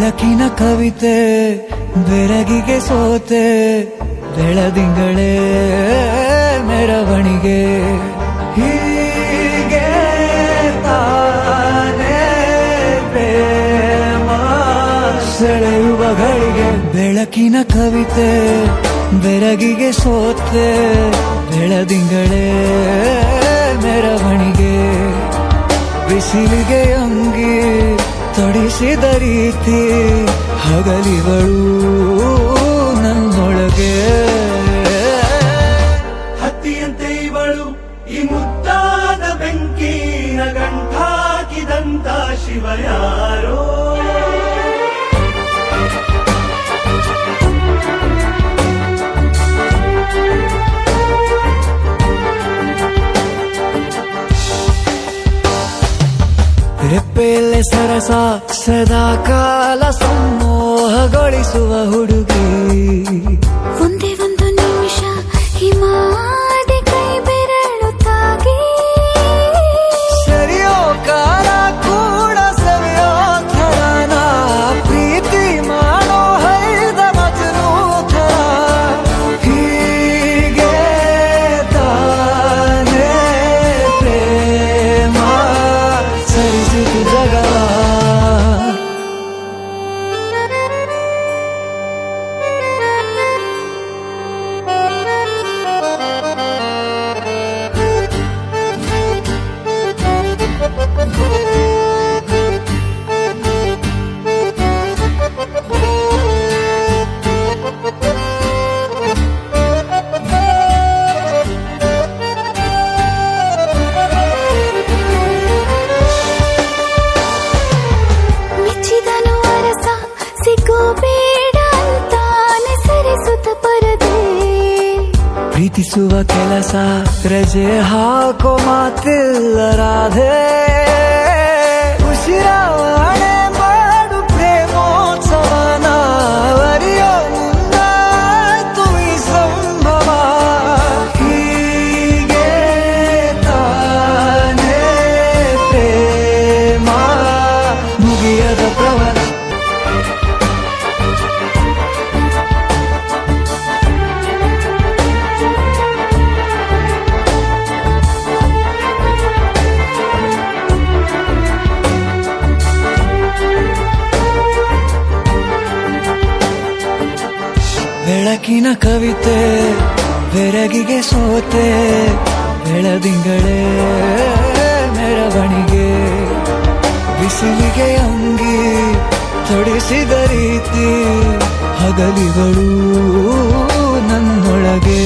ಬೆಳಕಿನ ಕವಿತೆ ಬೆರಗಿಗೆ ಸೋತೆ ಬೆಳದಿಂಗಳೇ ಮೆರವಣಿಗೆ ಹೀಗೆ ತಾನೇ ಪ್ರೇಮ ಸೆಳೆಯುವ ಗಳಿಗೆ ಬೆಳಕಿನ ಕವಿತೆ ಬೆರಗಿಗೆ ಸೋತೆ ಬೆಳದಿಂಗಳೇ ಮೆರವಣಿಗೆ ಬಿಸಿಲಿಗೆ ಅಂಗಿ ತೊಡಿಸಿದ ರೀತಿ ಹಗಲಿಗಳು ನನ್ನೊಳಗೆ ಹತ್ತಿಯಂತೆ ಇವಳು ಈ ಮುದ್ದಾದ ಬೆಂಕಿನ ಗಂಟಾಕಿದಂತ ಶಿವ ಯಾರೋ ರೆಪ್ಪೆಯಲ್ಲೇ ಸರಸ ಸದಾ ಕಾಲ ಸಂಮೋಹಗೊಳಿಸುವ ಹುಡುಗಿ ಒಂದೇ ಒಂದು ನಿಮಿಷ ಹಿಮಾದಿ ಕೈ ಬೆರಳು ತಾಗಿ ಸರಿಯೋ ಕಾಲ ಕೂಡ ಸವಿಯೋ ಥರನ ಪ್ರೀತಿ ಮಾಡೋ ಹೈದ ಮಜನೂ ಥರ ಹೀಗೆ ತಾನೇ ಪ್ರೇಮ ಸರಿಸಿತು ಜಗ ಮೆಚ್ಚಿದನು ಅರಸ ಸಿಗೋಬೇಡ ಅಂತಾನೆ ಸರಿಸುತ್ತ ಪರದೆ ಪ್ರೀತಿಸುವ ಕೆಲಸ ರಜೆ ಹಾಕೋ ಮಾತಿಲ್ಲ ರಾಧೆ ಉಸಿರಾವಣೆ ಮಾಡು ಪ್ರೇಮೋತ್ಸವನ ಅರಿಯೋ ಮುಂದಾಯ್ತು ಈ ಸಂಭವ ಹೀಗೆ ತಾನೇ ಪ್ರೇಮ ಮುಗಿಯದ ಪ್ರವರ ಬೆಳಕಿನ ಕವಿತೆ ಬೆರಗಿಗೆ ಸೋತೆ ಬೆಳದಿಂಗಳೇ ಮೆರವಣಿಗೆ ಬಿಸಿಲಿಗೆ ಅಂಗಿ ತೊಡಿಸಿದ ರೀತಿ ಹಗಲಿಗಳು ನನ್ನೊಳಗೆ